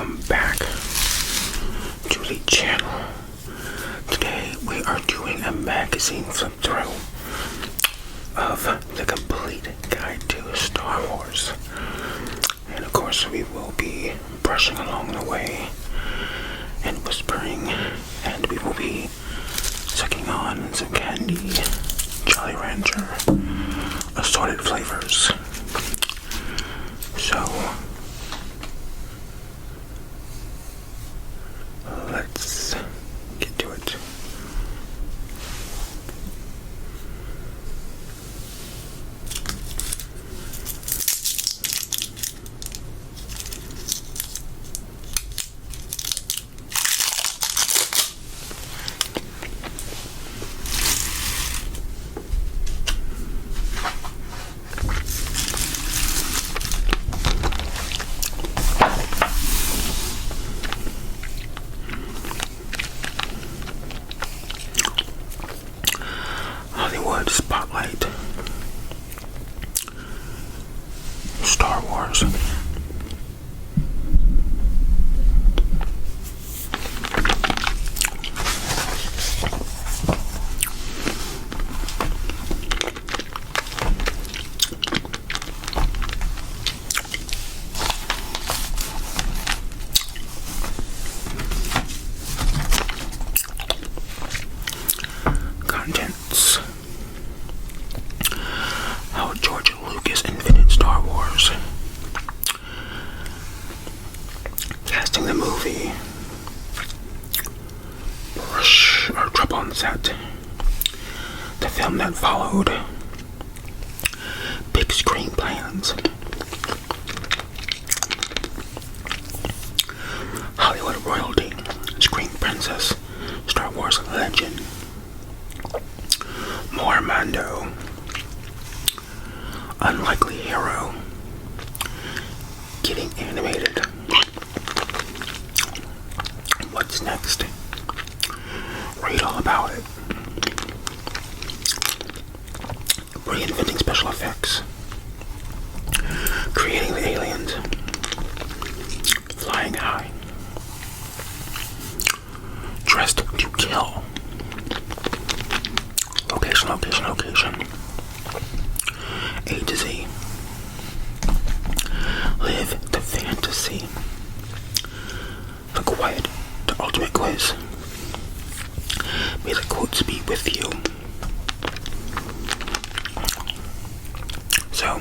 welcome back to the channel. Today we are doing a magazine flip through of the complete guide to Star Wars. And of course we will be brushing along the way and whispering, and we will be sucking on some candy, Jolly Rancher, assorted flavors. So let's get to it. Hollywood Spotlight, Star Wars. Contents: how George Lucas invented Star Wars, casting the movie, brush or trouble on set, the film that followed, big screen plans, Hollywood royalty, screen princess, Star Wars legend, more Mando, unlikely hero, getting animated, what's next, read all about it, reinventing special effects, creating the aliens, flying high, dressed to kill, location, A to Z, live the fantasy, the quiet, the ultimate quiz, may the quotes be with you. So,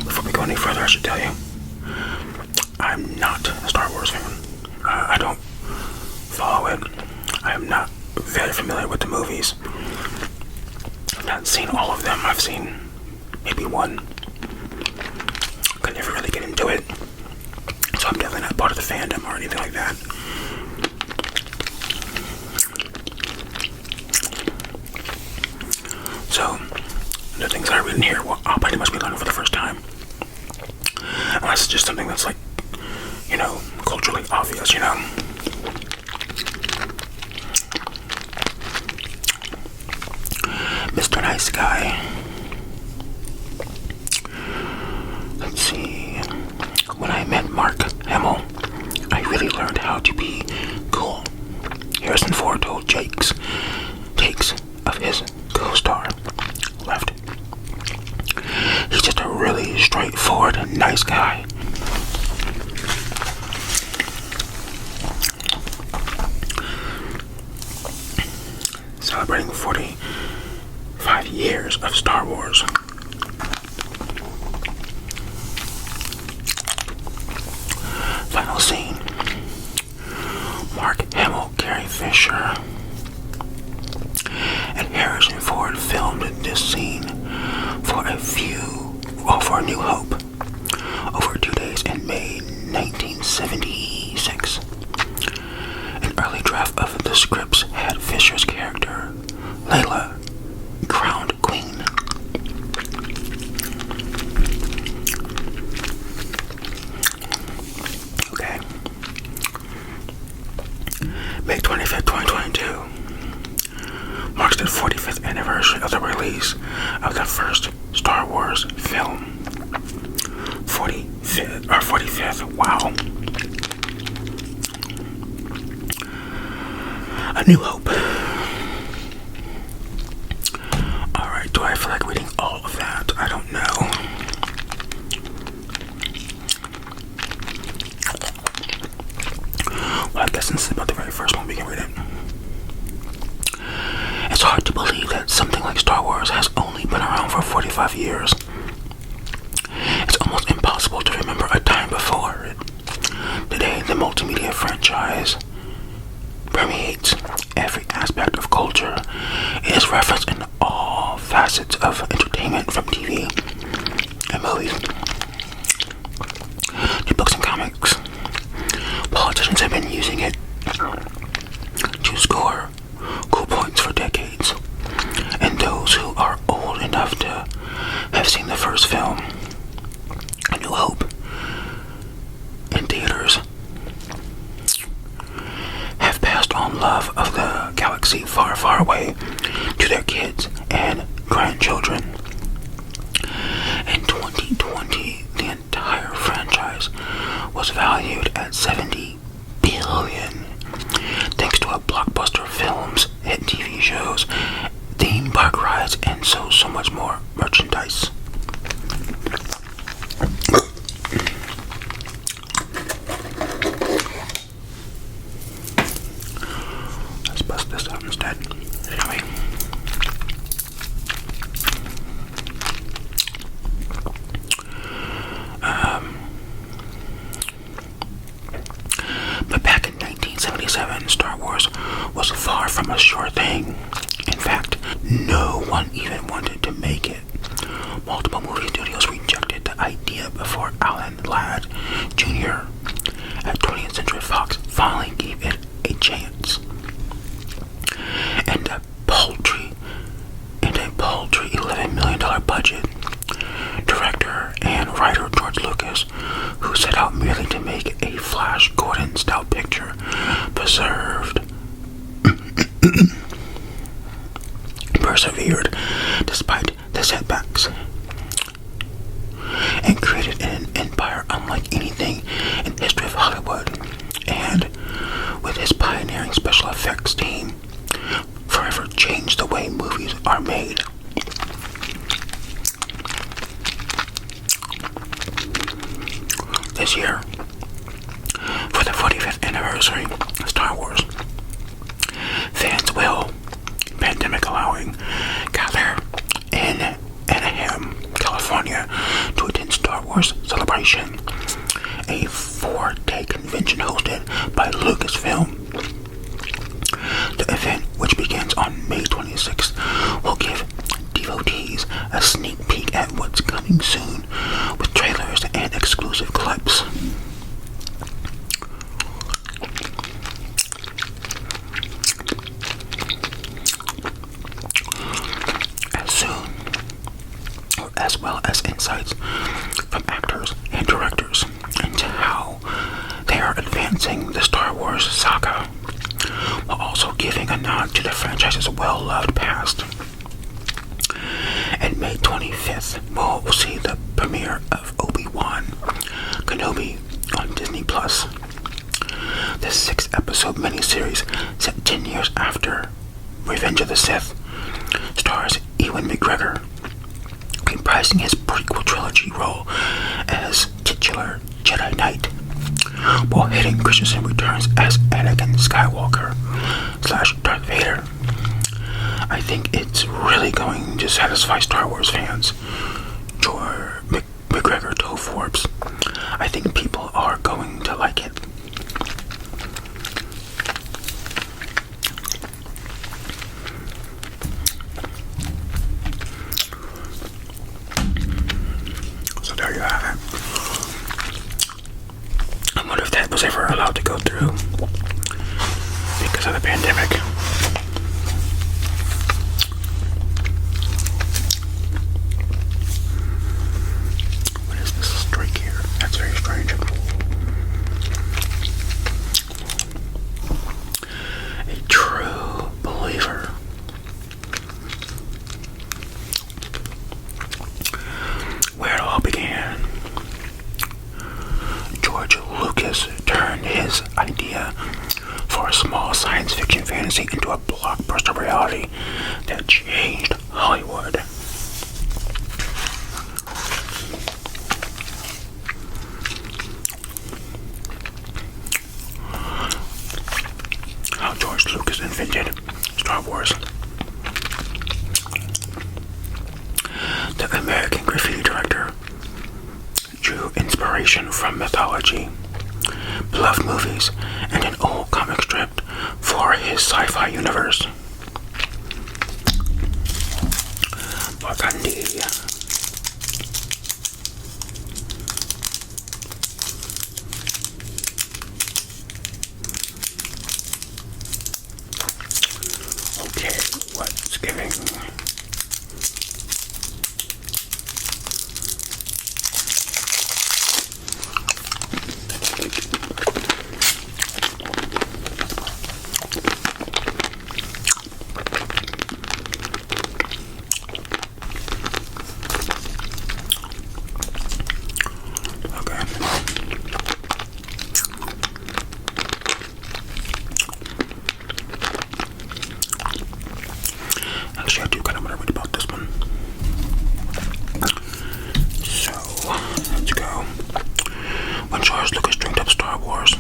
before we go any further, I should tell you, I'm not a Star Wars fan. I don't follow it. I am not very familiar with the movies. I've not seen all of them. I've seen maybe one. Could never really get into it. So I'm definitely not part of the fandom or anything like that. So the things that I read in here, well, I'll pretty much be learning for the first time. Unless it's just something that's like, culturally obvious, Mr. Nice Guy. Let's see. When I met Mark Hamill, I really learned how to be cool. Harrison Ford told takes of his co-star left. He's just a really straightforward, nice guy. Celebrating 45 years of Star Wars. Final scene. Mark Hamill, Carrie Fisher, and Harrison Ford filmed this scene for A New Hope over 2 days in May 1976. An early draft of the scripts had Fisher's character, Layla, crowned queen. Okay. May 25th, 2022 marks the 45th anniversary of the release of the first Star Wars film. 45th, New Hope. Alright, do I feel like reading all of that? I don't know. Well, I guess since it's about the very first one, we can read it. It's hard to believe that something like Star Wars has only been around for 45 years. It's almost impossible to remember a time before it. Today, the multimedia franchise permeates every aspect of culture. It is referenced in all facets of entertainment, from TV and movies to books and comics. Politicians have been using it to score cool points for decades, and those who are old enough to have seen the first film, A New Hope, in theaters, have passed on love of the galaxy far, far away to their kids and grandchildren. In 2020, the entire franchise was valued at $70 billion, thanks to a blockbuster films, hit TV shows, theme park rides, and so much more merchandise. Let's bust this out instead, shall we? But back in 1977, Star Wars was far from a sure thing. In fact, no one even wanted to make it. Multiple movie studios rejected the idea before Alan Ladd Jr. at 20th Century Fox finally gave it a chance. And a paltry $11 million budget, director and writer George Lucas, who set out merely to make a Flash Gordon-style picture, persevered despite the setbacks, and created an empire unlike anything in the history of Hollywood. And with his pioneering special effects team, forever changed the way movies are made. This year, for the 45th anniversary of Star Wars, fans will, pandemic allowing, gather in Anaheim, California to attend Star Wars Celebration, a 4-day convention hosted by Lucasfilm. The event, which begins on May 26th, will give devotees a sneak peek at what's coming soon with trailers and exclusive clips. As well as insights from actors and directors into how they are advancing the Star Wars saga, while also giving a nod to the franchise's well-loved past. And May 25th, we'll see the premiere of Obi-Wan Kenobi on Disney+. The 6-episode miniseries set 10 years after Revenge of the Sith stars Ewan McGregor, comprising his prequel trilogy role as titular Jedi Knight, while Hayden Christensen returns as Anakin Skywalker / Darth Vader. I think it's really going to satisfy Star Wars fans. McGregor told Forbes, "I think people are going to like it." So there you have it. I wonder if that was ever allowed to go through because of the pandemic. What is this streak here? That's very strange. A true believer. Where it all began. George Lucas turned his idea for a small science fiction fantasy into a blockbuster reality that changed Hollywood. How George Lucas invented Star Wars. The American graffiti director drew inspiration from mythology, beloved movies, and an old comic strip for his sci-fi universe. Burgundy. Okay, what's giving? Actually, I do kind of want to read about this one. So, let's go. When George Lucas dreamed up Star Wars,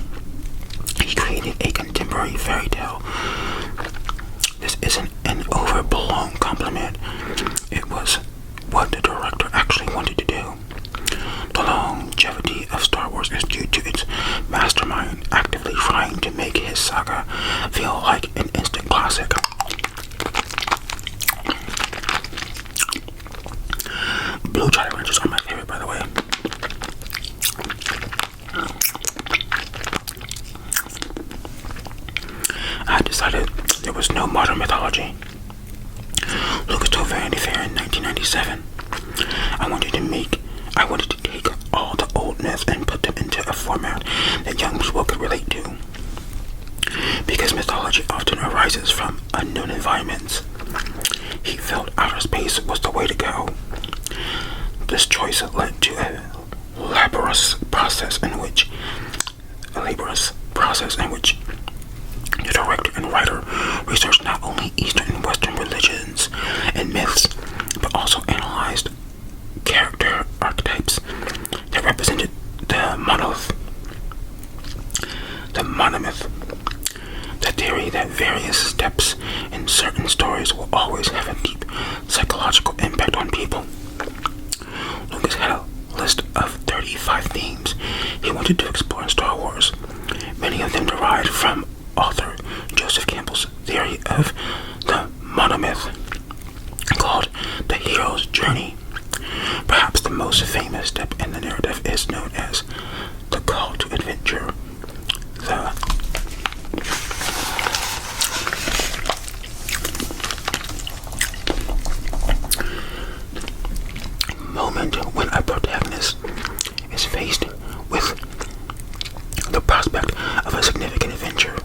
he created a contemporary fairy tale. This isn't an overblown compliment. It was what the director actually wanted to do. The longevity of Star Wars is due to its mastermind actively trying to make his saga feel like an instant classic. Blue Jolly Ranchers are my favorite, by the way. I decided there was no modern mythology. Lucas told Vanity Fair in 1997, I wanted to take all the old myths and put them into a format that young people could relate to. Because mythology often arises from unknown environments, he felt outer space was the way to go. This choice led to a laborious process in which the director and writer researched not only Eastern and Western religions and myths, but also analyzed character archetypes that represented the monomyth. The theory that various steps in certain stories will always have a deep psychological impact on people. Lucas had a list of 35 themes he wanted to explore in Star Wars, many of them derived from author Joseph Campbell's theory of the monomyth, called the hero's journey. Perhaps the most famous step in the narrative is known as the call to adventure. The moment when a protagonist is faced with the prospect of a significant adventure.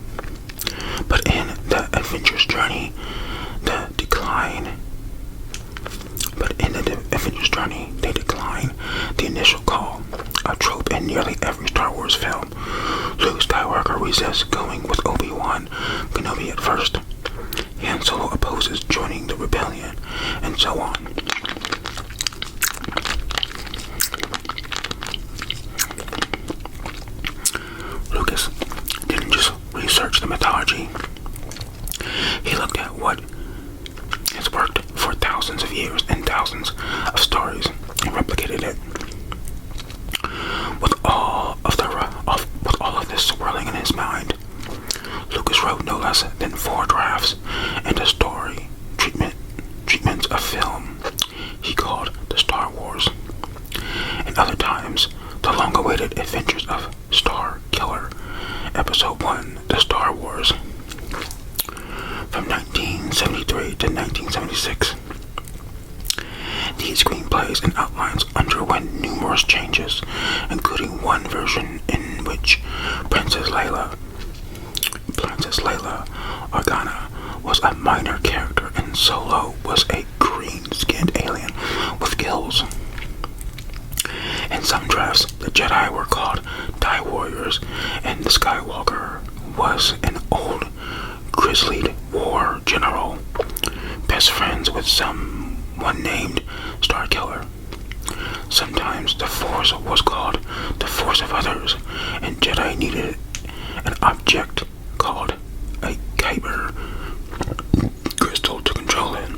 But in the adventure's journey, they decline the initial call, a trope in nearly every Star Wars film. Luke Skywalker resists going with Obi-Wan Kenobi at first. Han Solo opposes joining the rebellion, and so on. Lucas didn't just research the mythology. He looked at what has worked for thousands of years and thousands of stories and replicated it. With all of this swirling in his mind, Lucas wrote no less than 4 drafts and a story treatments of film he called the Star Wars. And other times, the long-awaited adventures of Star Killer, Episode 1, The Star Wars, from 1973 to 1976. These screenplays and outlines underwent numerous changes, including one version in which Princess Leia Organa was a minor character and Solo was a green-skinned alien with gills. In some drafts, the Jedi were called TIE Warriors and the Skywalker was an old grizzled war general, best friends with someone named Starkiller. Sometimes the Force was called the Force of Others, and Jedi needed an object called a Kyber crystal to control it.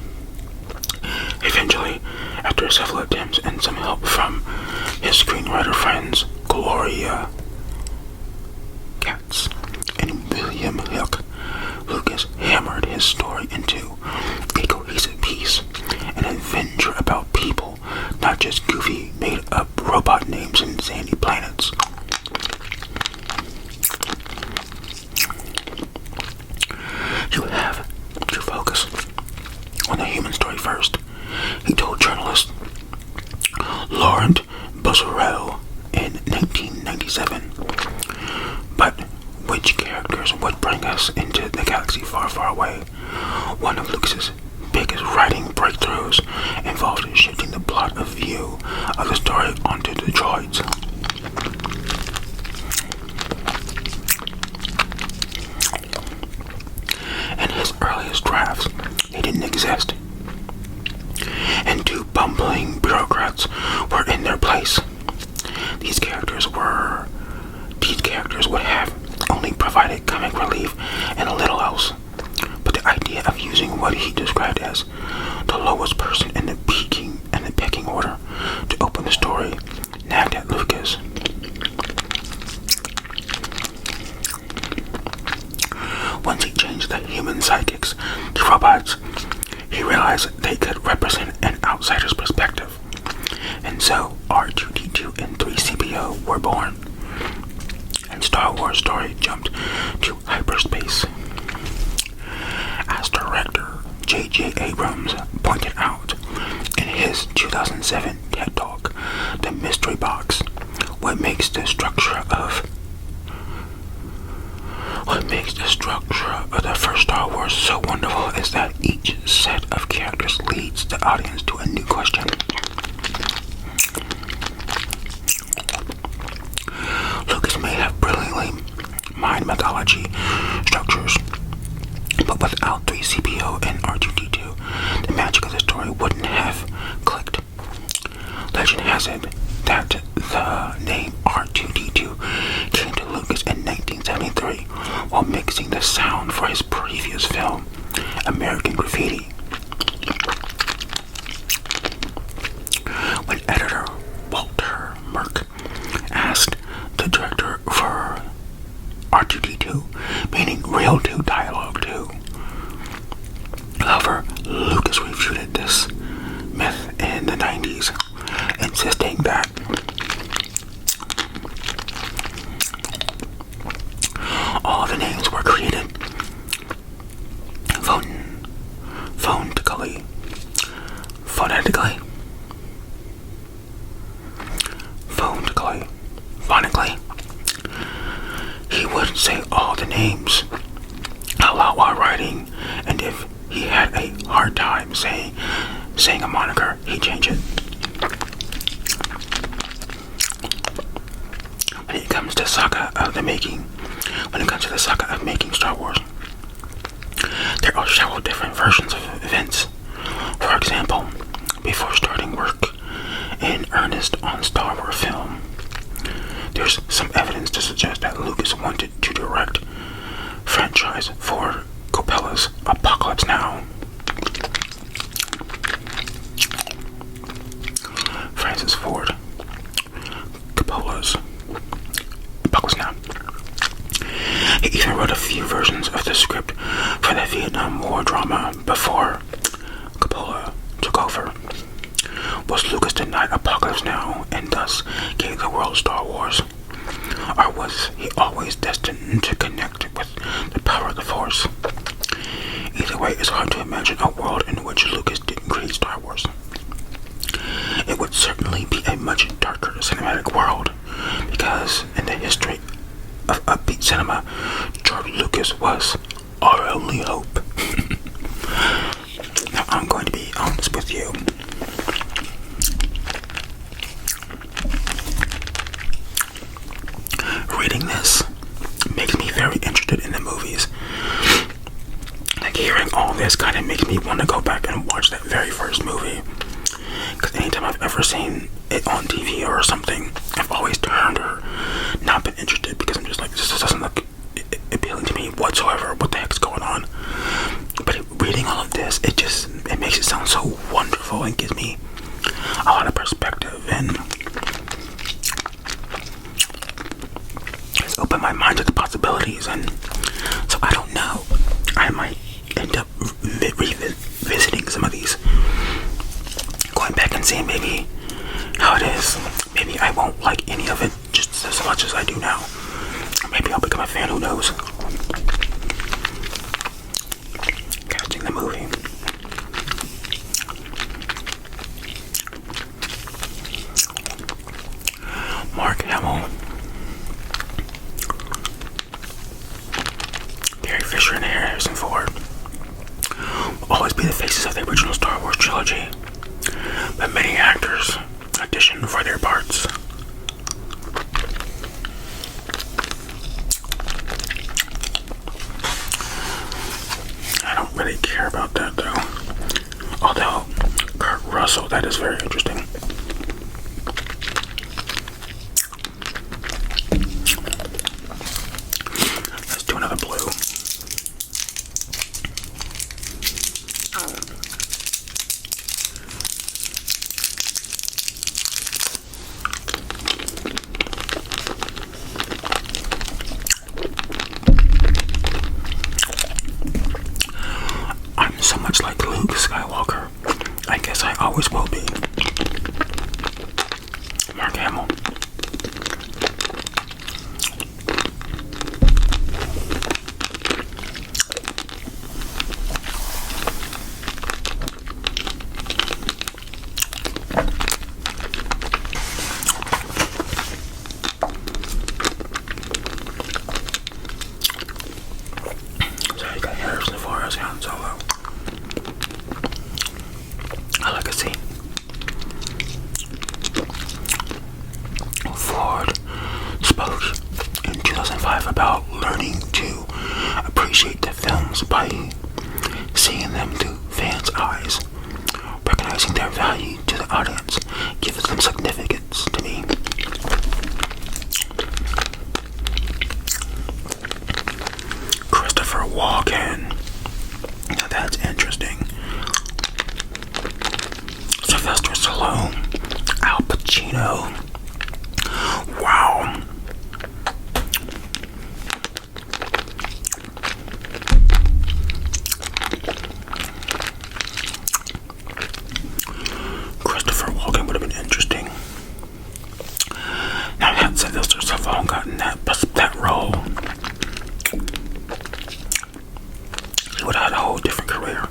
Eventually, after several attempts and some help from his screenwriter friends Gloria Katz and William Hick, Lucas hammered his story into a cohesive piece, an adventure about people, not just goofy, made-up robot names and sandy planets. You have to focus on the human story first, he told journalist Laurent Bosserel in 1997. But which characters would bring us into the galaxy far, far away? One of Lucas's biggest writing breakthroughs involved shifting the plot of view of the story onto the droids. In his earliest drafts, they didn't exist, and two bumbling bureaucrats were in their place. These characters would have only provided comic relief and little else. But the idea of using what he described as the lowest person in the pecking order to open the story nagged at Lucas. Once he changed the human psychics to robots, he realized they could represent an outsider's perspective. And so R2-D2 and 3CPO were born, and Star Wars story jumped to hyperspace. As director J.J. Abrams pointed out in his 2007 TED Talk, The Mystery Box, what makes the structure of the first Star Wars so wonderful is that each set of characters leads the audience to a new question. Lucas may have brilliantly mined mythology structures, but without 3CPO and R2-D2, the magic of the story wouldn't have clicked. Legend has it that the name R2-D2 came to Lucas in 1973 while mixing the sound for his previous film, American Graffiti. When editor Walter Merck asked the director for R2-D2, meaning real 2 dialogue 2. However, Lucas refuted this myth in the 90s, insisting that all the names were created phonetically. He would say all the names out loud while writing, and if he had a hard time saying a moniker, he'd change it. When it comes to the saga of making Star Wars, there are several different versions of events. For example, before starting work in earnest on Star Wars film, there's some evidence to suggest that Lucas wanted to direct franchise for Coppola's Apocalypse Now. Francis Ford Coppola's Apocalypse Now. He even wrote a few versions of the script for the Vietnam War drama before Coppola took over. Was Lucas denied Apocalypse Now and thus gave the world Star Wars? Or was he always destined to connect with the power of the Force? Either way, it's hard to imagine a world in which Lucas didn't create Star Wars. It would certainly be a much darker cinematic world, because in the history of upbeat cinema, George Lucas was our only hope. Now, I'm going to be honest with you. Reading this makes me very interested in the movies. Like, hearing all this kind of makes me want to go back and watch that very first movie. Because anytime I've ever seen it on TV or something, I've always turned or not been interested because I'm just like, this doesn't look appealing to me whatsoever. What the heck's going on? But reading all of this, it makes it sound so wonderful and gives me a lot of perspective, and it's opened my mind to the possibilities. And so I don't know, I might end up revisiting some of these, going back and seeing maybe how it is. Maybe I won't like any of it just as much as I do now. Maybe I'll become a fan, who knows. Catching the movie. Mark Hamill, Carrie Fisher, and Harrison Ford will always be the faces of the original Star Wars trilogy, but many actors auditioned for their parts. I don't really care about that though. Although Kurt Russell, that is very interesting. Let's do another blue. I'm so much like Luke Skywalker. I guess I always will be. Mark Hamill. So you got Harrison Ford as Han Solo. Legacy. Ford spoke in 2005 about learning to appreciate the films by seeing them through fans' eyes, recognizing their value to the audience, gives them significance to me. Christopher Walken. Now that's interesting. Sylvester Stallone, Al Pacino. Wow. Christopher Walken would have been interesting. Now, had Sylvester Stallone gotten that role, he would have had a whole different career.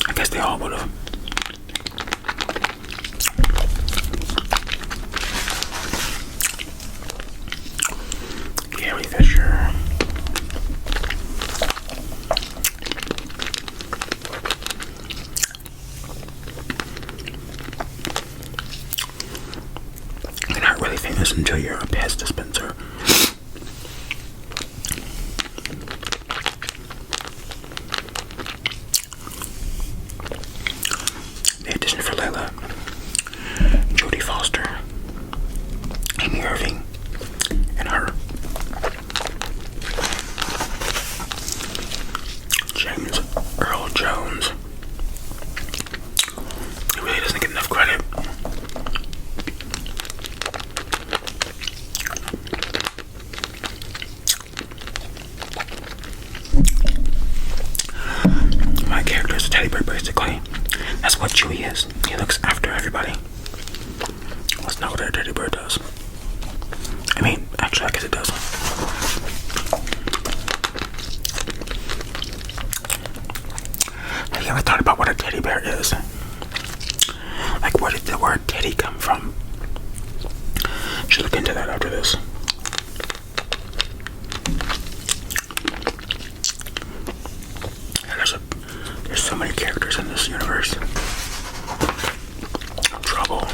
I guess they all would have. Carrie Fisher. You're not really famous until you're a Pez dispenser. The audition for Layla. Jodie Foster. Amy Irving. And her. James Earl Jones. He really doesn't get enough credit. My character is a teddy bear, basically. That's what Chewie is. He looks after everybody. That's not what a teddy bear does. I mean, actually, I guess it does. Have you ever thought about what a teddy bear is? Like, where did the word teddy come from? Should look into that after this. And there's so many characters in this universe. Trouble.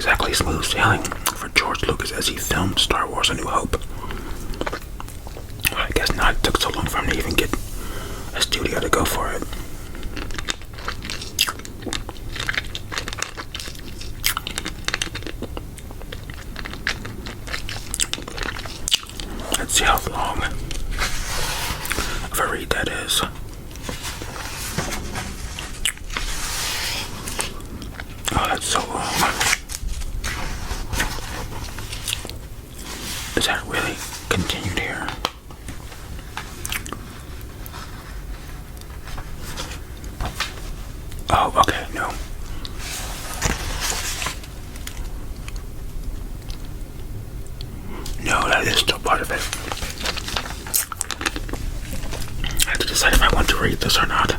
exactly smooth sailing for George Lucas as he filmed Star Wars: A New Hope. I guess not. It took so long for him to even get a studio to go for it. Let's see how long of a read that is. Oh, that's so long. Is that really continued here? Oh, okay, no. No, that is still part of it. I have to decide if I want to read this or not.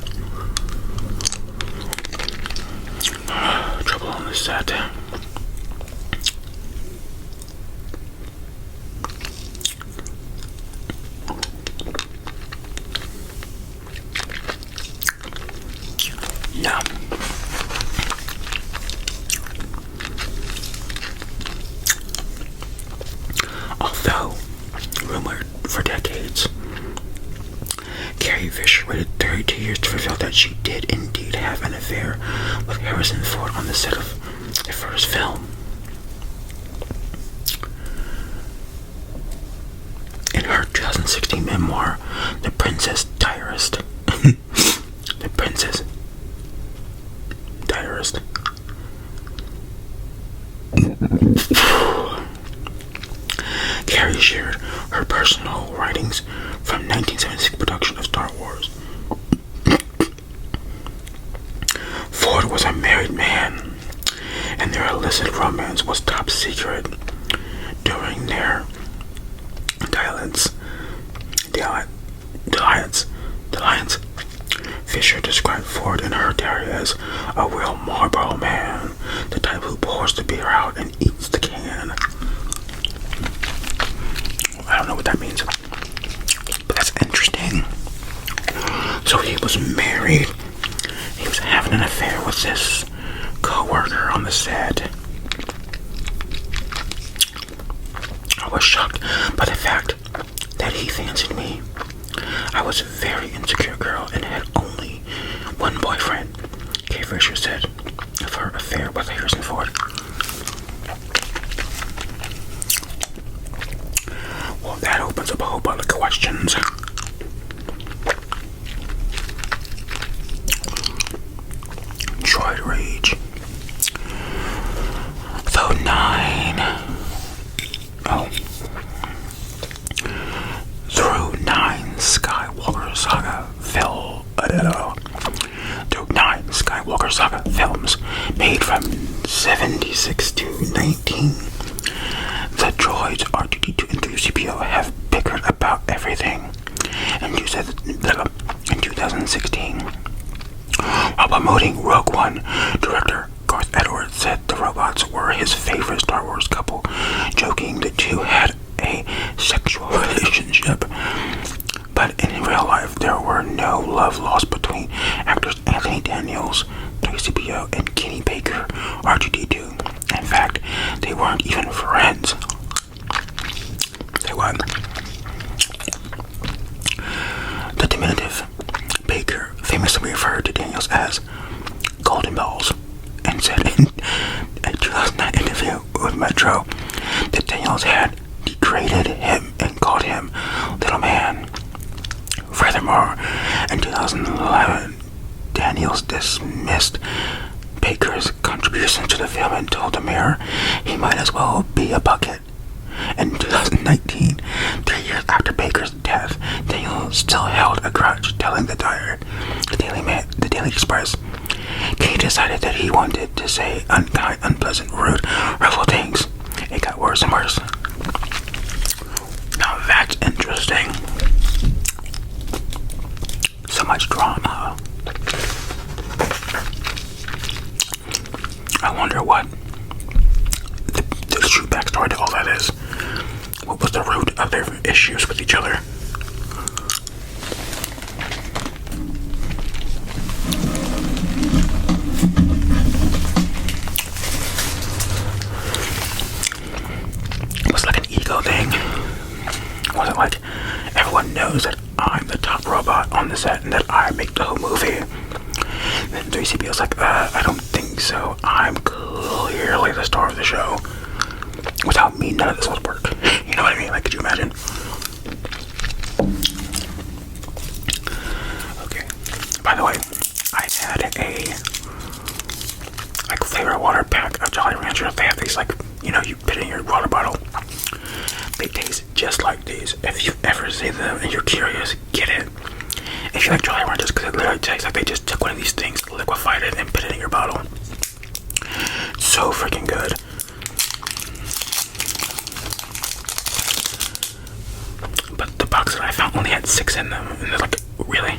Trouble on the set. Yeah. Although rumored for decades, Carrie Fisher waited 32 years to reveal that she did indeed have an affair with Harrison Ford on the set of the first film. In her 2016 memoir, The Princess Diarist, The Princess Diarist, Carrie shared her personal writings from 1976 production of Star Wars. Ford was a married man, and their illicit romance was top secret. During their dalliance, Fisher described Ford in her diary as a real Marlboro man, the type who pours the beer out and eats the can. I don't know what that means, but that's interesting. So he was married. He was having an affair with this co-worker on the set. I was shocked by the fact that he fancied me. I was a very insecure girl and had only one boyfriend, Kay Fisher said of her affair with Harrison Ford. Well, that opens up a whole bunch of questions. Droid Rage. Though through nine Skywalker Saga films made from 76 to 19, the droids R2-D2 and 3PO have bickered about everything. In 2016, while promoting Rogue One, director Garth Edwards said the robots were his favorite Star Wars couple, joking the two had a sexual relationship. But in real life, there were no love lost between actors Anthony Daniels, 3CPO, and Kenny Baker, R2-D2. In fact, they weren't even friends. They weren't. The diminutive Baker famously referred to Daniels as Golden Balls and said in a 2009 interview with Metro that Daniels had degraded him and called him Little Man. Furthermore, in 2011, Daniels dismissed Baker's contribution to the film and told the Mirror he might as well be a bucket. In 2019, 3 years after Baker's death, Daniels still held a grudge, telling the Daily Express, Kay decided that he wanted to say unkind, unpleasant, rude, hurtful things. It got worse and worse. Now that's interesting. So much drama. I wonder what the true backstory to all that is. What was the root of their issues with each other? on the set and that I make the whole movie. Then 3CP was like, I don't think so. I'm clearly the star of the show. Without me, none of this would work. You know what I mean? Like, could you imagine? Okay. By the way, I had a like flavor water pack of Jolly Ranchers. They have these like, you know, you put it in your water bottle. They taste just like these. If you ever see them and you're curious, get it. If you like Jolly Ranchers, because it literally tastes like they just took one of these things, liquefied it, and put it in your bottle. So freaking good. But the box that I found only had 6 in them, and they're like, really?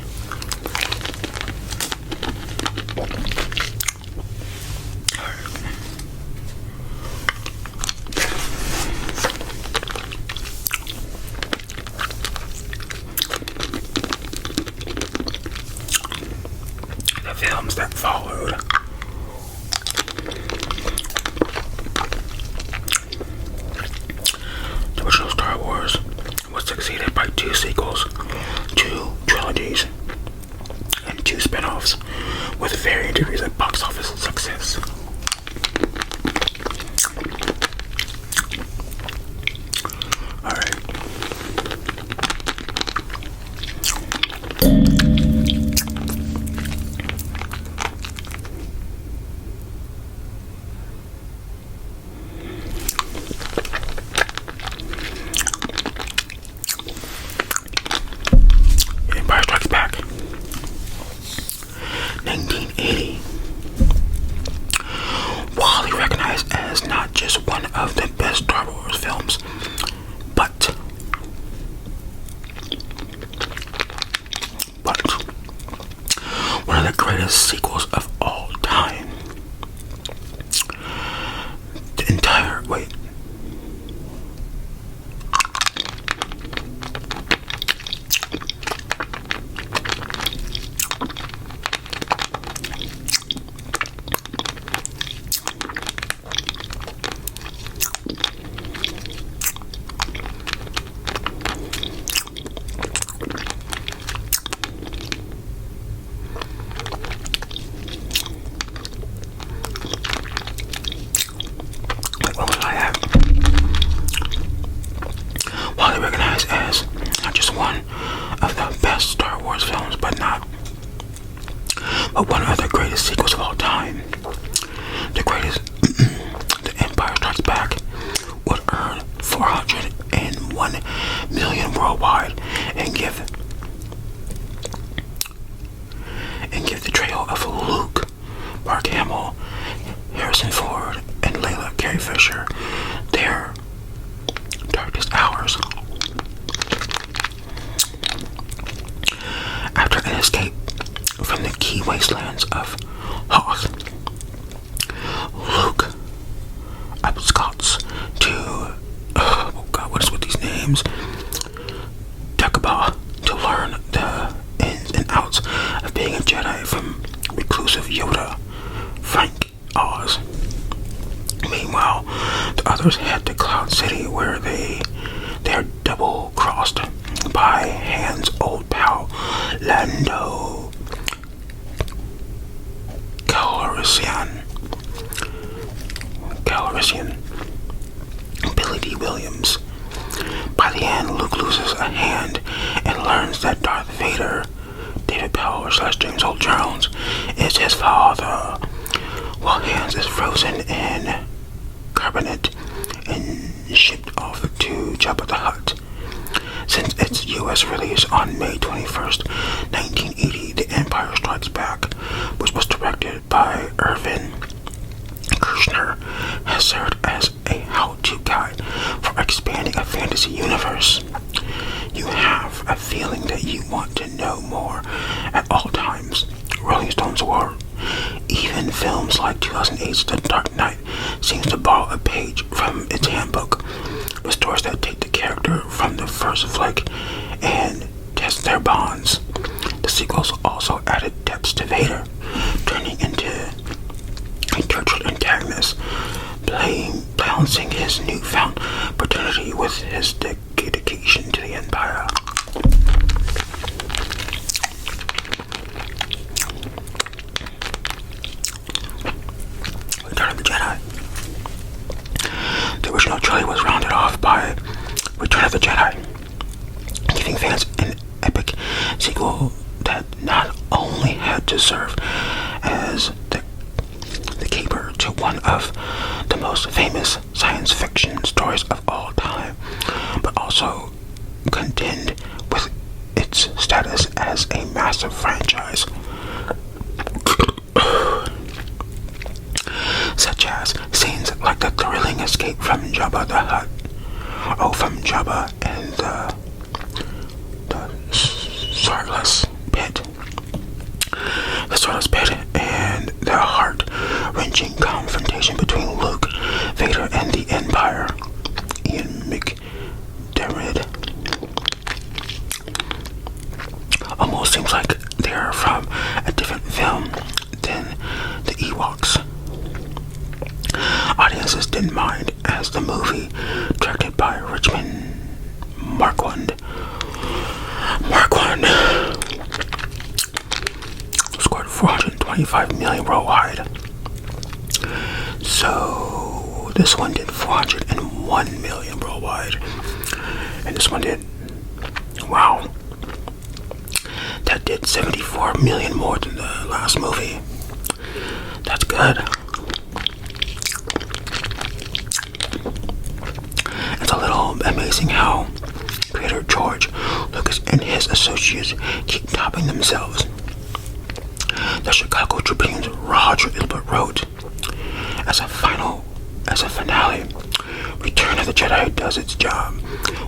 The films that followed. The original Star Wars was succeeded by 2 sequels, 2 trilogies, and 2 spin-offs with varying degrees of box office success. Alright. Empire Strikes Back. 1980. Widely recognized as not just one of the best Star Wars films, but one of the greatest sequels of all time. The entire what was I at? Widely recognized as not just one of the best Star Wars films, but one of the greatest sequels of all time. The greatest, The Empire Strikes Back would earn $401 million worldwide and give the trio of Luke, Mark Hamill, Harrison Ford, and Layla Carey Fisher their darkest hours. After an escape from the key wastelands of Hoth, Luke absconds to what is with these names? Dagobah to learn the ins and outs of being a Jedi from reclusive Yoda, Frank Oz. Meanwhile, the others head to Cloud City, where they are double-crossed by Han's old pal, Lando Calrissian, Billy D. Williams. By the end, Luke loses a hand and learns that Darth Vader, David Powell / James Earl Jones, is his father, while Hans is frozen in carbonate and shipped off to Jabba the Hutt. Since its U.S. release on May 21st, 1980, The Empire Strikes Back, which was directed by Irvin Kershner, has served as a how-to guide for expanding a fantasy universe. You have a feeling that you want to know more at all times. Rolling Stone's award. Even films like 2008's The Dark Knight seems to borrow a page from its handbook, with stories that take the character from the first flick and test their bonds. The sequels also added depths to Vader, turning into a tortured antagonist, balancing his newfound paternity with his dedication to the Empire. to serve as the keeper to one of the most famous science fiction stories of all time, but also contend with its status as a massive franchise, such as scenes like the thrilling escape from Jabba the Hutt, from Jabba and the Starless Pit. The Starless Pit and the heart-wrenching confrontation between Luke, Vader, and the Empire. Ian McDiarmid. Almost seems like they're from a different film than the Ewoks. Audiences didn't mind, as the movie, directed by Richmond Marquand, scored $425 million worldwide. So this one did $401 million worldwide, and this one did, wow, that did $74 million more than the last movie. That's good. It's a little amazing how creator George Lucas and his associates keep topping themselves. The Chicago Tribune's Roger Ebert wrote, as a finale, Return of the Jedi does its job,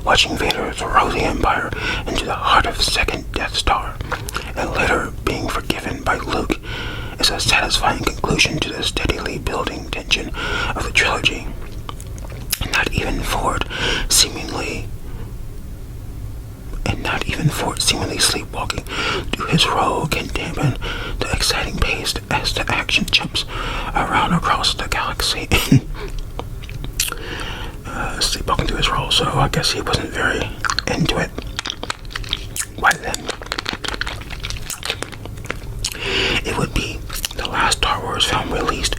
watching Vader throw the Empire into the heart of Second Death Star, and later being forgiven by Luke, is a satisfying conclusion to the steadily building tension of the trilogy. Not even Ford seemingly sleepwalking through his role can dampen the exciting pace as the action jumps around across the galaxy. Sleepwalking through his role, so I guess he wasn't very into it. Why then? It would be the last Star Wars film released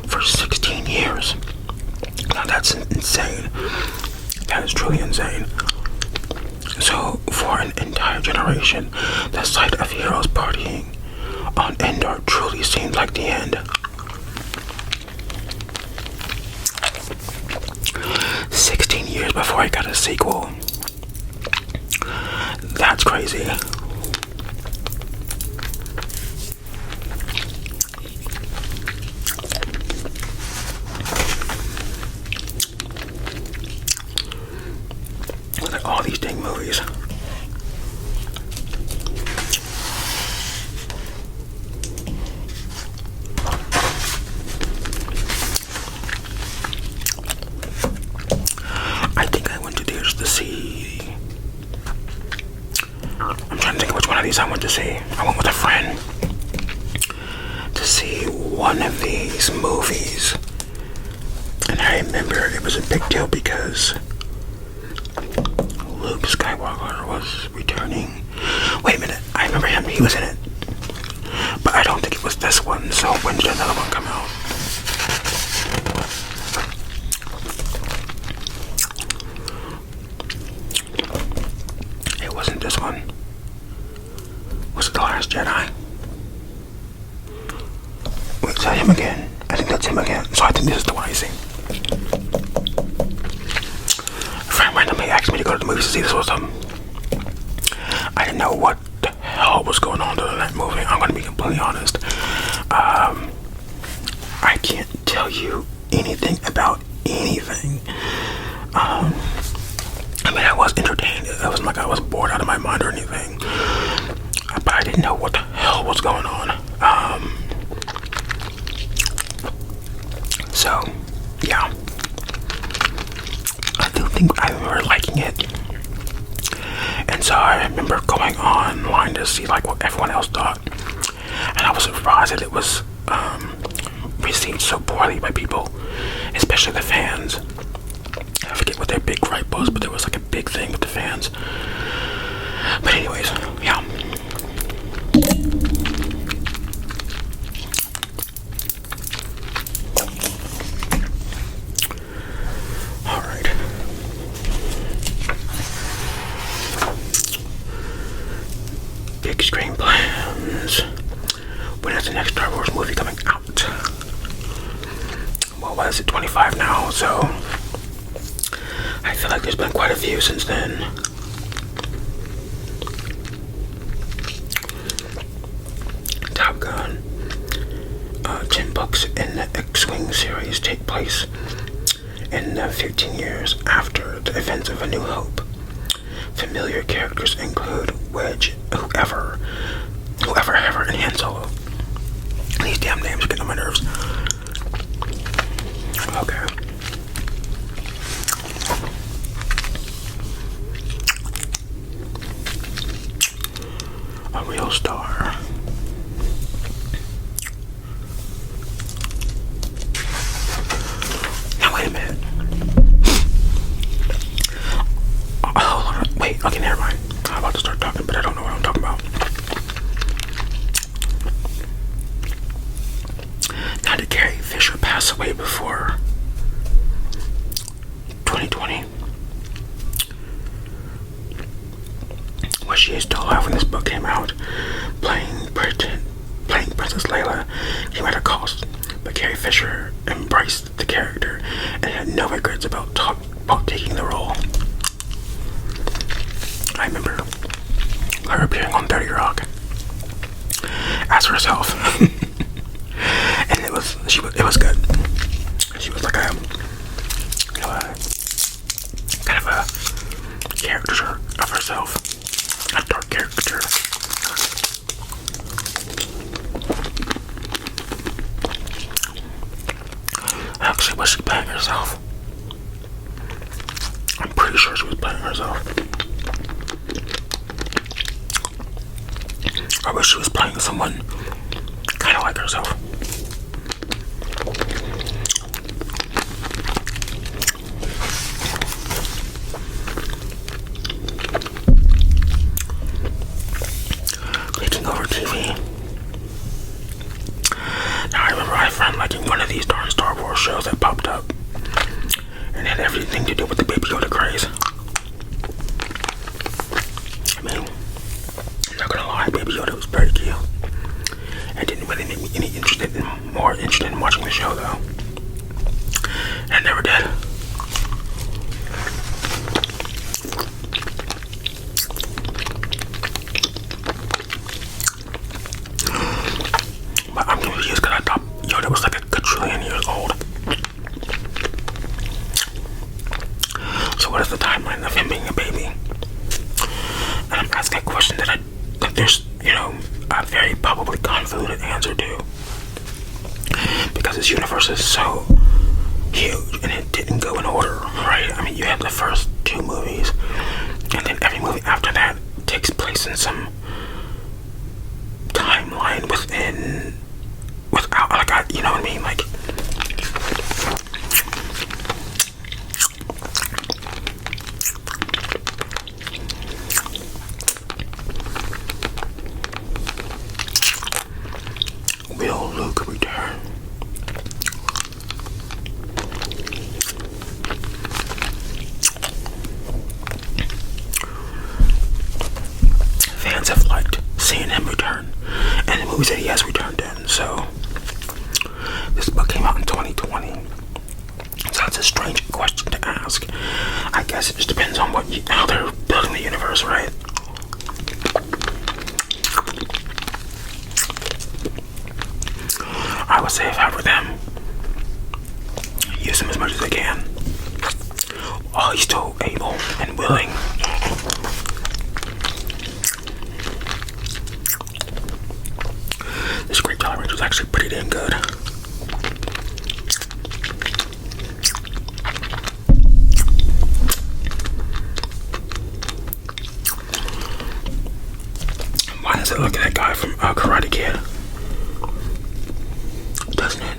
for 16 years. Now that's insane. That is truly insane. So, for an entire generation, the sight of heroes partying on Endor truly seemed like the end. 16 years before I got a sequel. That's crazy. Like all these dang movies. I think I went to theaters to see, I'm trying to think which one of these I went to see. I went with a friend to see one of these movies, and I remember it was a big deal because Luke Skywalker was returning. Wait a minute, I remember him, he was in it. But I don't think it was this one, so when did another one come out? It wasn't this one. Was it The Last Jedi? Wait, is that him again? I think that's him again. So I think this is the one I see. A friend randomly asked me to go to the movies to see this was I didn't know what the hell was going on in that movie. I'm going to be completely honest. I can't tell you anything about anything. I mean, I was entertained. It wasn't like I was bored out of my mind or anything. But I didn't know what the hell was going on. So, yeah. I do think I remember liking it. And so I remember going online to see like what everyone else thought. And I was surprised that it was received so poorly by people, especially the fans. I forget what their big gripe was, but there was like a big thing with the fans. But anyways, yeah. Alright. Big screen plans. 25 now, so I feel like there's been quite a few since then. Top Gun. 10 books in the X-Wing series take place in 15 years after the events of A New Hope. Familiar characters include Wedge, Whoever, and Han Solo. These damn names are getting on my nerves. Okay. A real star. Now wait a minute. Oh, hold on. Wait, okay, never mind. I'm about to start talking, but I don't know what I'm talking about. Now, did Carrie Fisher pass away before 2020? Was she still alive when this book came out? Playing Princess Leia came at a cost, but Carrie Fisher embraced the character and had no regrets about taking the role. I remember her appearing on 30 Rock as herself, and it was good. She was like a kind of a character of herself, a dark character. Actually, was she playing herself? I'm pretty sure she was playing herself. I wish she was playing someone kind of like herself. Taking over TV. Now I remember I found like in one of these darn Star Wars shows that popped up and had everything to do with the Baby Yoda craze. I mean, I'm not gonna lie, Baby Yoda was very cute. It didn't really make me more interested in watching the show though. And I never did. But I'm confused because I thought Yoda was like a quadrillion years old. So what is the timeline of him being a baby? And I'm asking a question that there's, a very probably convoluted answer to. Because this universe is so huge and it didn't go in order, right? I mean, you have the first 2 movies, and then every movie after that takes place in some timeline without, like, you know what I mean? Like, will Luke return? Fans have liked seeing him return and the movies that he has returned in. So this book came out in 2020. So that's a strange question to ask. I guess it just depends on how they're building the universe, right? I would say if I were them, use him as much as they can while he's still able and willing. This Great Jolly Rancher was actually pretty damn good. Why does it look like that guy from Karate Kid? Doesn't it?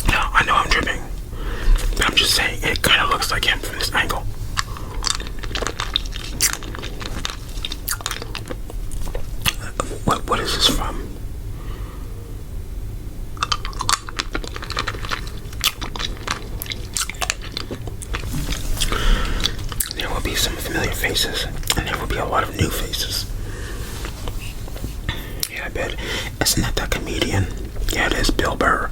No, I know I'm tripping, but I'm just saying it kind of looks like him from this angle. What is this from? There will be some familiar faces, and there will be a lot of new faces. Yeah, I bet. Isn't that comedian? Yeah, it is, Bill Burr.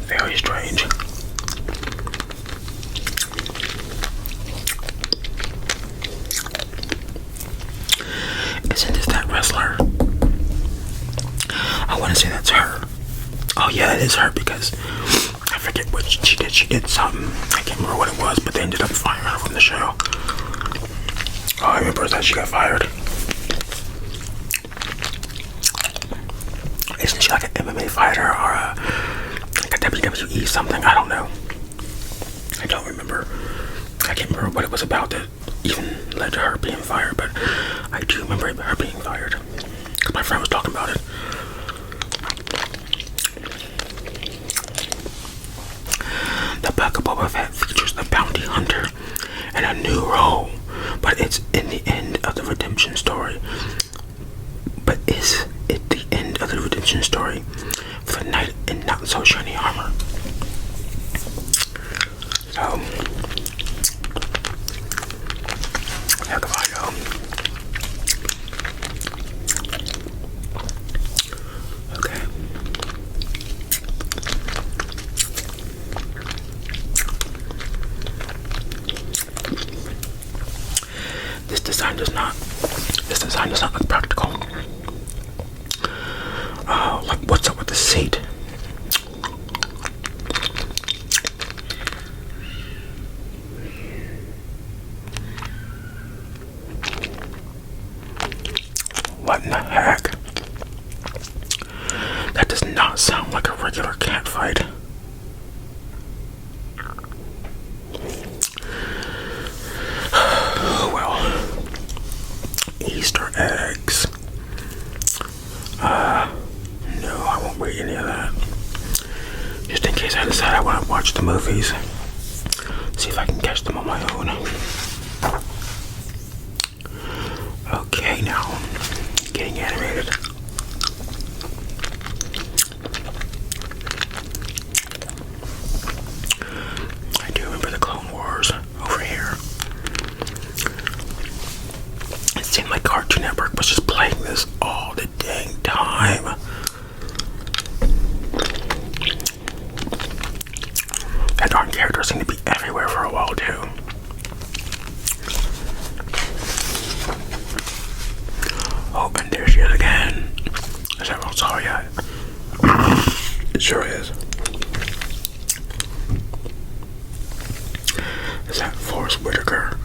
Very strange. Isn't this that wrestler? I want to say that's her. Oh yeah, it is her because I forget what she did. She did something. I can't remember what it was, but they ended up firing her from the show. All I remember is that she got fired. Isn't she like an MMA fighter or like a WWE something? I don't know. I don't remember. I can't remember what it was about that even led to her being fired, but I do remember her being fired. Because my friend was talking about it. The Book of Boba Fett features the bounty hunter in a new role, but it's in the end of the redemption story. But is it the end of the redemption story for the knight in not so shiny armor? So, heck if I know. Okay. This design does not look practical. Like what's up with the seat? What in the heck? That does not sound like a regular cat fight. Well, Easter eggs. No, I won't read any of that. Just in case I decide I want to watch the movies. See if I can catch them on my own. Okay, now, getting animated. I do remember the Clone Wars over here. It seemed like Cartoon Network was just playing this all the dang time. That darn character seemed to be everywhere for a while too. Oh, and there she is again. Is everyone saw her yet? It sure is. Is that Forrest Whitaker?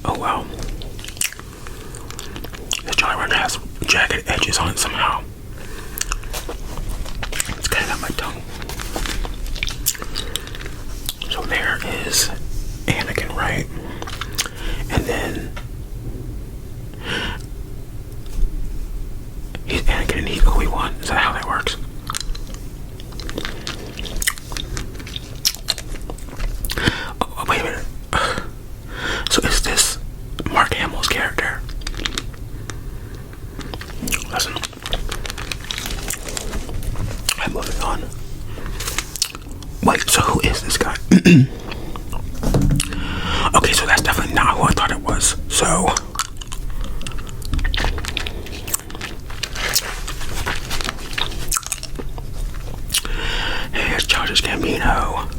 Oh wow. This Jolly Rancher has jagged edges on it somehow. It's cutting out my tongue. So there is Anakin, right? And then he's Anakin and he's Obi-Wan. Is that how that works? Oh, wait a minute. So is this Mark Hamill's character? Listen. I'm moving on. Wait, so who is this guy? Okay, so that's definitely not who I thought it was. So here's Childish Gambino.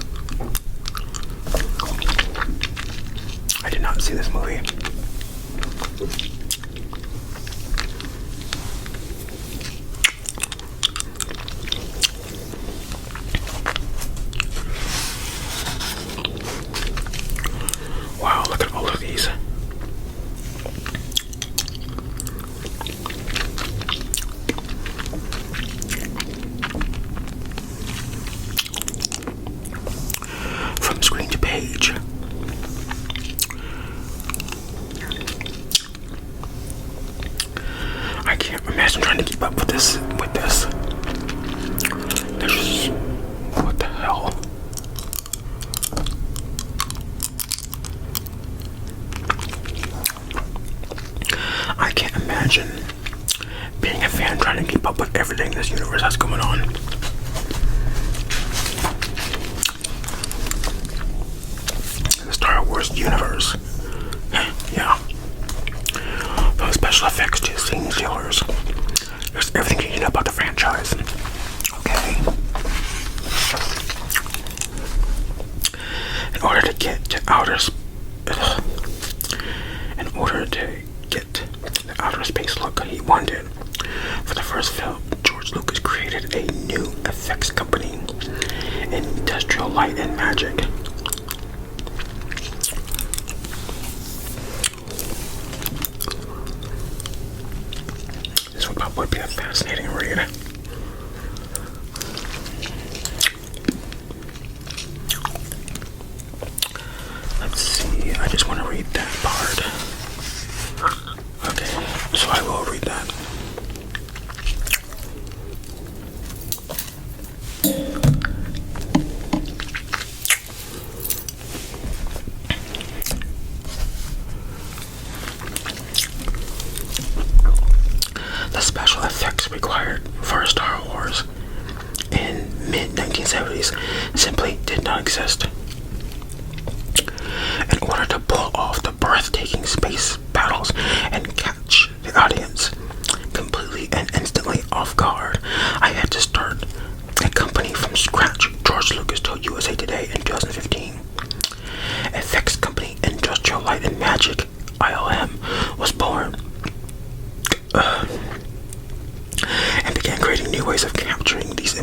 I did not see this movie. Wow, look at all of these. From screen to page. I can't imagine trying to keep up with this. There's just, what the hell? I can't imagine being a fan trying to keep up with everything this universe has going on. The Star Wars universe. Yeah. From special scene killers. There's everything you need to know about the franchise. Okay. In order to get the outer space look he wanted for the first film, George Lucas created a new effects company, Industrial Light and Magic. This would be a fascinating read. Let's see, I just want to read that part. Okay, so I will read that. The special effects required for Star Wars in mid-1970s simply did not exist. In order to pull off the breathtaking space battles and catch the audience completely and instantly off guard, I had to start a company from scratch, George Lucas told USA Today in 2015. Effects company Industrial Light and Magic, ILM, was born and began creating new ways of capturing these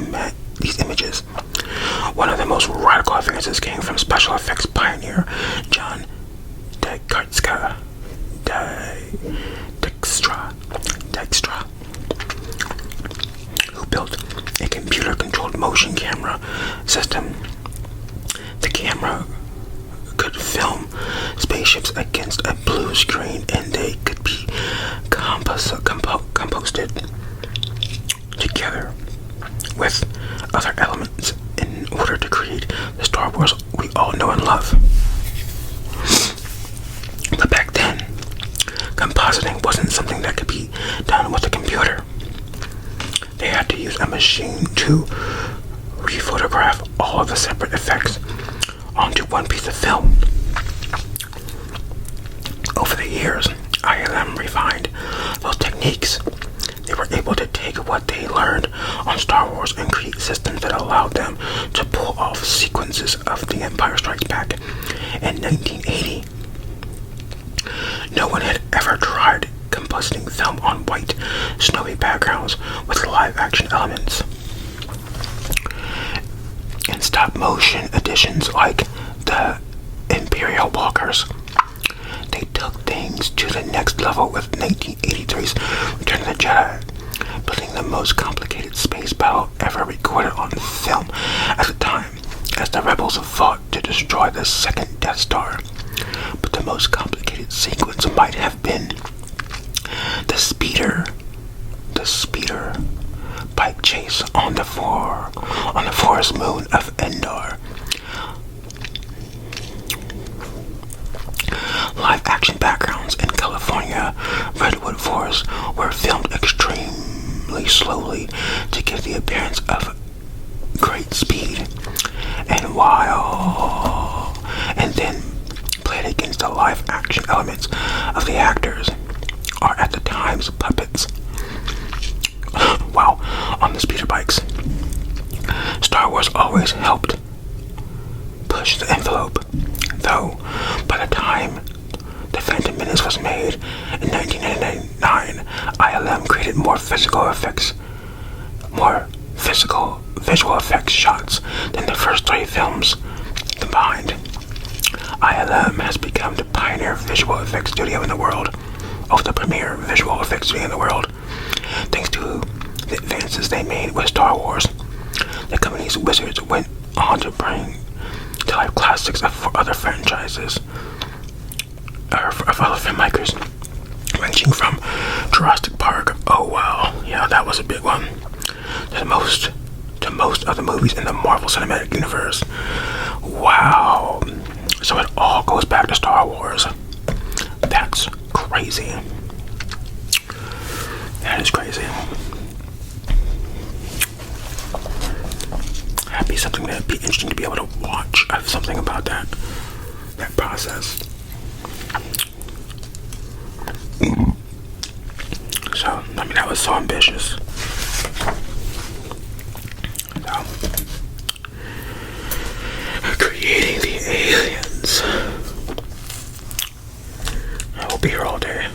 images. One of the most radical advances came from special effects pioneer John Dykstra, who built a computer-controlled motion camera system. The camera could film spaceships against a blue screen, and they could be composted together with other elements in order to create the Star Wars we all know and love. But back then, compositing wasn't something that could be done with a computer. They had to use a machine to rephotograph all of the separate effects onto one piece of film. Over the years, ILM refined those techniques. They were able to take what they learned on Star Wars and create systems that allowed them to pull off sequences of The Empire Strikes Back in 1980. No one had ever tried compositing film on white, snowy backgrounds with live-action elements. In stop-motion editions like the Imperial Walkers, they took things to the next level with 1983's Return of the Jedi, building the most complicated space battle ever recorded on film at the time, as the rebels fought to destroy the second Death Star. But the most complicated sequence might have been the speeder bike chase on the forest moon of Endor. Live-action backgrounds in California redwood forests were filmed extremely slowly to give the appearance of great speed, and then played against the live-action elements of the actors, or at the times puppets. Wow, on the speeder bikes. Star Wars always helped push the envelope, though by the time The Phantom Menace was made in 1999, ILM created more visual effects shots than the first three films combined. ILM has become the pioneer visual effects studio in the world, the premier visual effects studio in the world, thanks to the advances they made with Star Wars. The company's wizards went on to bring to life classics for other franchises, of other filmmakers, ranging from Jurassic Park, oh wow, yeah, that was a big one, to most of the movies in the Marvel Cinematic Universe. Wow. So it all goes back to Star Wars. That's crazy. That is crazy. That'd be something that'd be interesting to be able to watch. I have something about that process. I mean, that was so ambitious. So, creating the aliens. I will be here all day.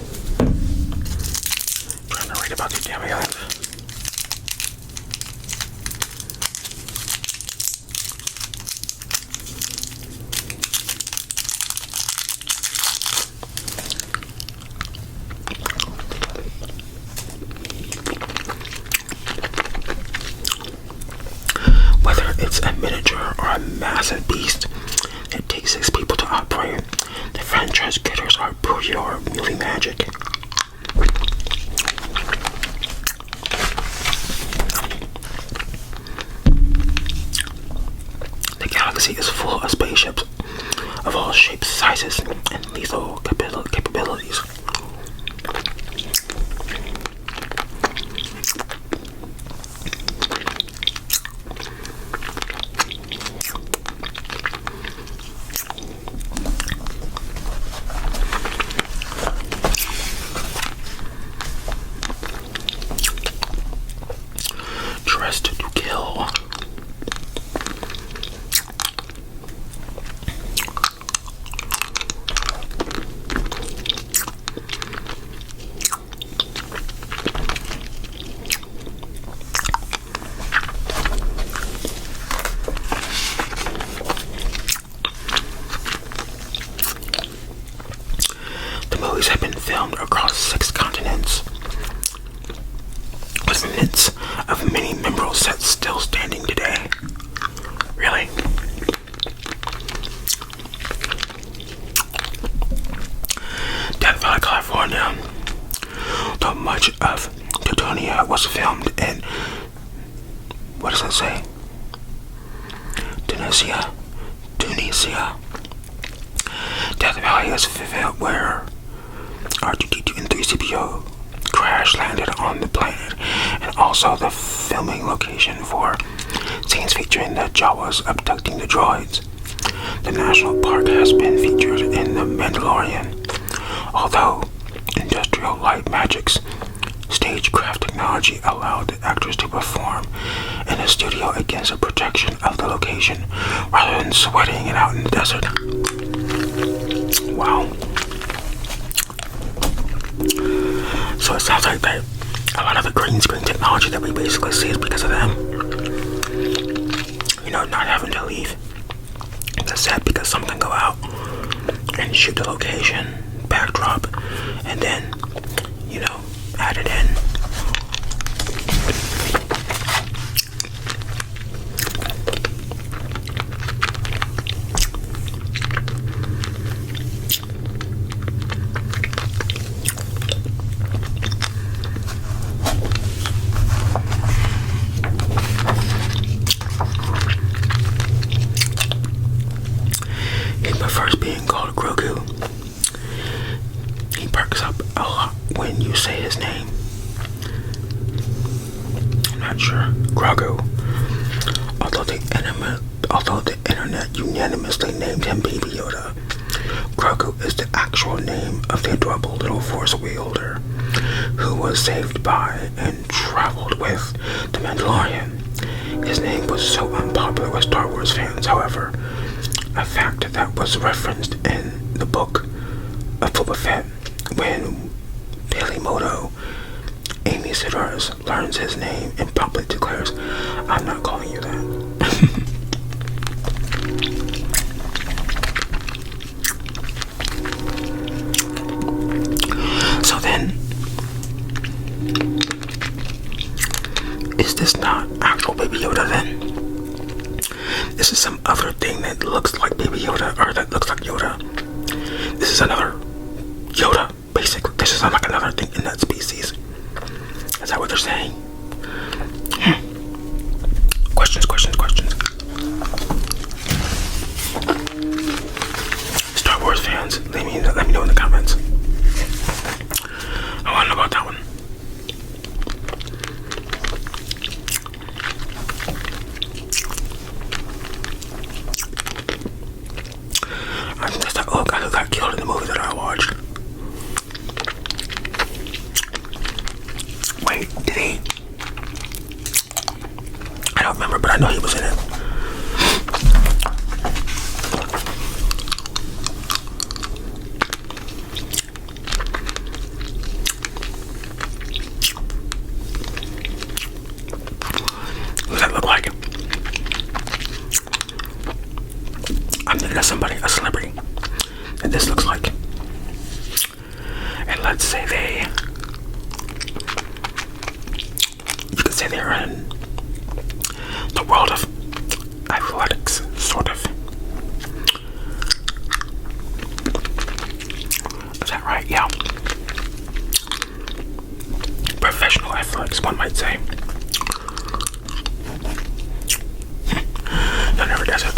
Trying to read about the damn aliens. Whether it's a miniature or a massive beast, it takes 6 people to operate. The franchise critters are pure movie magic. The galaxy is full of spaceships of all shapes, sizes, and lethal capabilities. Dressed to kill. The movies have been filmed across 6 continents, with minutes of many memorable sets still standing today. Really? Death Valley, California. Though much of Teutonia was filmed in, what does that say? Tunisia. Death Valley is where R2-D2 and 3CPO crash landed on the planet, and also the filming location for scenes featuring the Jawas abducting the droids. The national park has been featured in The Mandalorian, although industrial light magic's stagecraft technology allowed the actors to perform in a studio against the protection of the location rather than sweating it out in the desert. Wow. So it sounds like that a lot of the green screen technology that we basically see is because of them. You know, not having to leave the set because someone can go out and shoot the location, backdrop, and then, you know, add it in. He prefers being called Grogu. He perks up a lot when you say his name. I'm not sure. Grogu. Although the internet unanimously named him Baby Yoda, Grogu is the actual name of the adorable little Force wielder who was saved by and traveled with the Mandalorian. His name was so unpopular with Star Wars fans, however, a fact that was referenced in the book of Boba Fett when Peli Motto, Amy Sedaris, learns his name and publicly declares, "I'm not calling you that." So then, is this not actual Baby Yoda then? This is some other thing that looks like Baby Yoda, or that looks like Yoda. This is another Yoda, basically. This is like another thing in that species. Is that what they're saying? Questions. Star Wars fans, let me know in the comments. I want to know about that one. I think that's that old guy who got killed in the movie that I watched. that this looks like. And let's say you could say they're in the world of athletics, sort of. Is that right? Yeah. Professional athletics, one might say. No, never does it.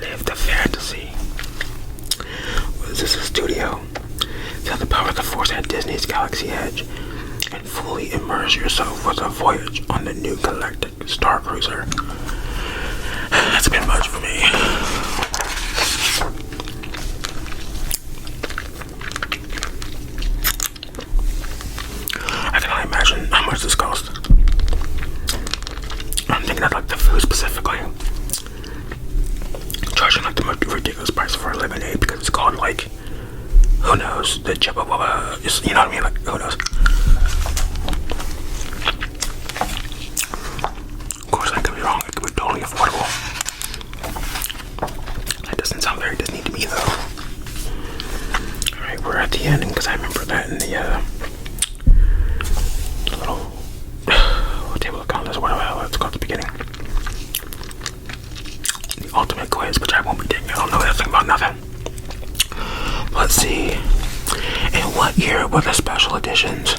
Live the fantasy. Was this a studio? Feel the power of the Force at Disney's Galaxy Edge and fully immerse yourself with a voyage on the new Galactic Star Cruiser. That's been much for me. I can only imagine how much this cost. I'm thinking of like the food specifically. Charging like the most ridiculous price for a lemonade because it's called like, who knows, the Chippa, just, you know what I mean, like, who knows. Of course, I could be wrong, it could be totally affordable. That doesn't sound very Disney to me though. Alright, we're at the end because I remember that in the little table of contents or whatever it's called at the beginning. The ultimate quiz, which I won't be taking. I don't know anything about nothing. Let's see. In what year were the special editions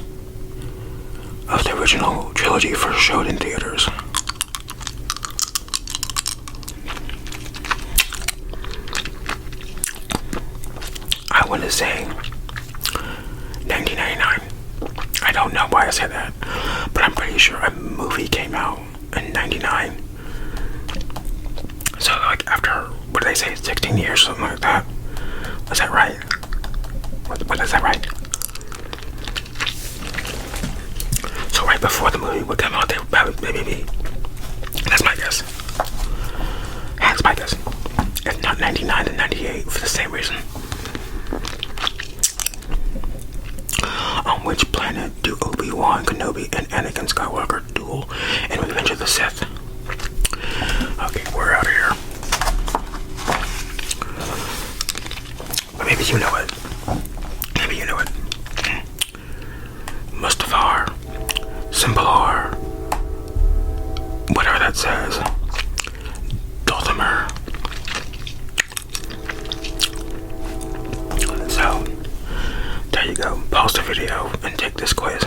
of the original trilogy first showed in theaters? I want to say 1999. I don't know why I said that, but I'm pretty sure a movie came out in 99. So like after, what did they say, 16 years, something like that. Was that right? What is that right? So right before the movie would come out, they would maybe. That's my guess. That's my guess. If not 99 and 98 for the same reason. On which planet do Obi-Wan Kenobi and Anakin Skywalker duel in Revenge of the Sith? Okay, we're out of here. But maybe you know it. Maybe you know it. Mustafar, Simbalor, whatever that says. Dothamer. So, there you go. Pause the video and take this quiz.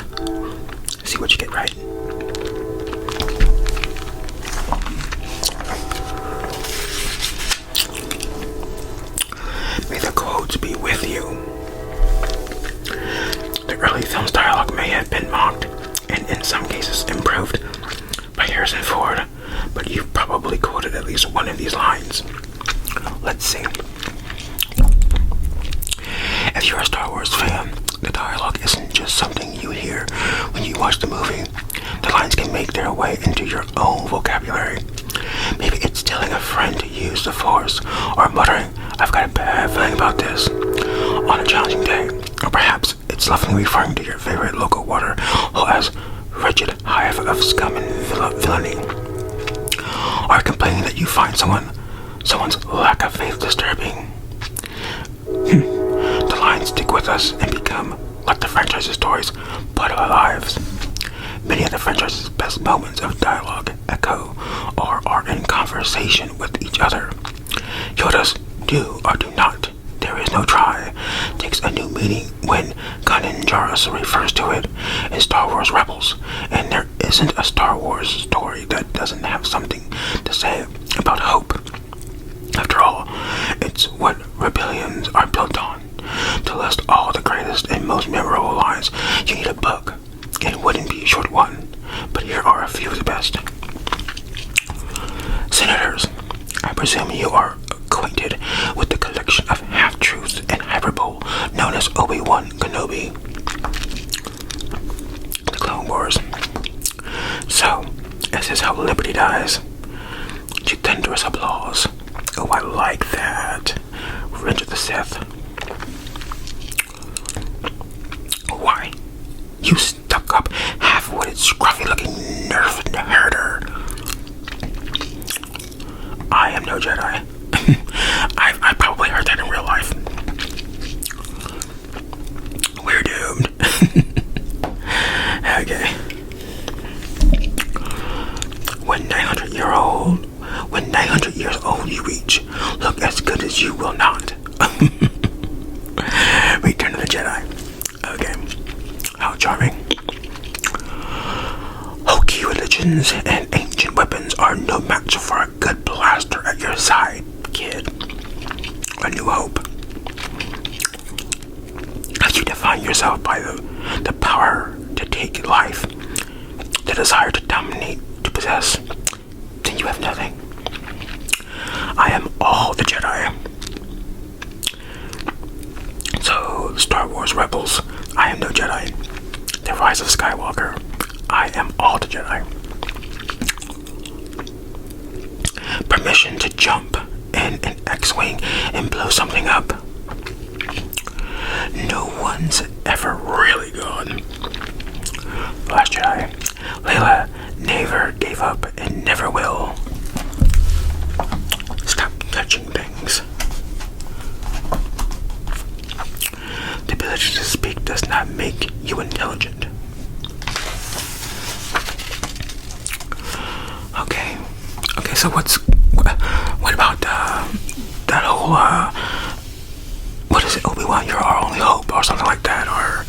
See what you get right. May the quotes be with you. The early film's dialogue may have been mocked and in some cases improved by Harrison Ford, but you've probably quoted at least one of these lines. Let's see. If you're a Star Wars fan, the dialogue isn't just something you hear when you watch the movie. The lines can make their way into your own vocabulary. Maybe it's telling a friend to use the Force, or muttering, "I've got a bad feeling about this," on a challenging day. Or perhaps it's lovingly referring to your favorite local water hole as wretched hive of scum and villainy. Or complaining that you find someone's lack of faith disturbing. The lines stick with us and become, like the franchise's stories, part of our lives. Many of the franchise's best moments of dialogue echo or are in conversation with each other. Yoda's do or do not, there is no try, takes a new meaning when Kanan Jarrus refers to it in Star Wars Rebels, and there isn't a Star Wars story that doesn't have something to say about hope. After all, it's what rebellions are built on. To list all the greatest and most memorable lines, you need a book. It wouldn't be a short one, but here are a few of the best. Senators, I presume you are acquainted with the collection of half-truths and hyperbole known as Obi-Wan Kenobi. The Clone Wars. So, this is how liberty dies. To thunderous applause. Oh, I like that. Revenge of the Sith. Why? You stuck-up, half-witted, scruffy-looking nerf herder. am no Jedi. I probably heard that in real life. We're doomed. Okay. When 900 years old you reach, look as good as you will not. Return of the Jedi. Okay. How charming. Hokey religions and ancient weapons are no match for a good blaster at your side, kid. A New Hope. As you define yourself by the power to take life, the desire to dominate, to possess, then you have nothing. I am all the Jedi. So, Star Wars Rebels, I am no Jedi. The Rise of Skywalker, I am all the Jedi. Permission to jump in an X-Wing and blow something up. No one's ever really gone. Last Jedi, Layla never gave up and never will. Stop touching things. The ability to speak does not make you intelligent. Okay. Okay, so what about that whole what is it, Obi-Wan, you're our only hope, or something like that, or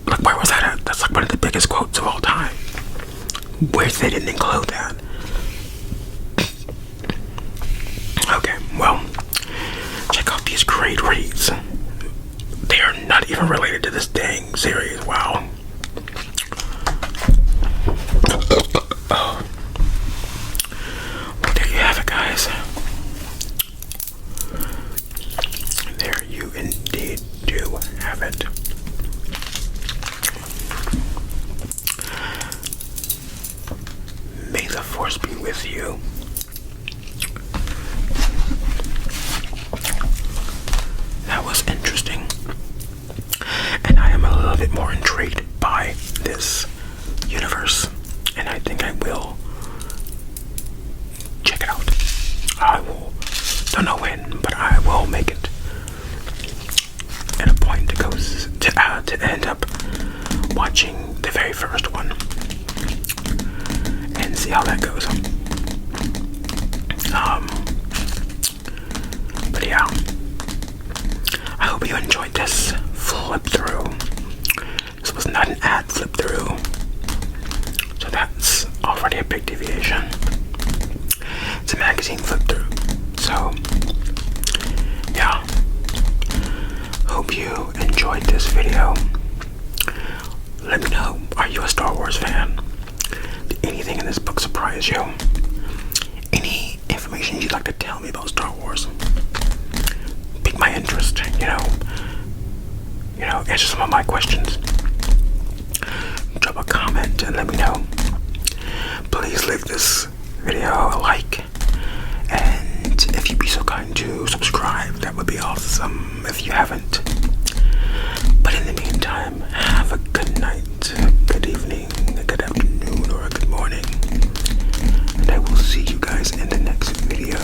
like where was that at? That's like one of the biggest quotes of all time. Where they didn't include that. Okay, well, check out these great reads. They are not even related to this dang series. Wow. Oh. Well, there you have it, guys. There you indeed do have it. May the Force be with you. That was interesting. And I am a little bit more intrigued by this universe. And I think I will check it out. I will, don't know when, but I will make it at a point that goes to end up watching the very first one and see how that goes. But yeah, I hope you enjoyed this flip through. This was not an ad flip through, so that's already a big deviation. It's a magazine flip through. So yeah, hope you enjoyed this video. Let me know, are you a Star Wars fan? Did anything in this book surprise you? Any information you'd like to tell me about Star Wars? Pique my interest, you know, answer some of my questions. Drop a comment and let me know. Please leave this video a like, and if you'd be so kind to subscribe, that would be awesome if you haven't. But in the meantime, have a good night, a good evening, a good afternoon, or a good morning, and I will see you guys in the next video.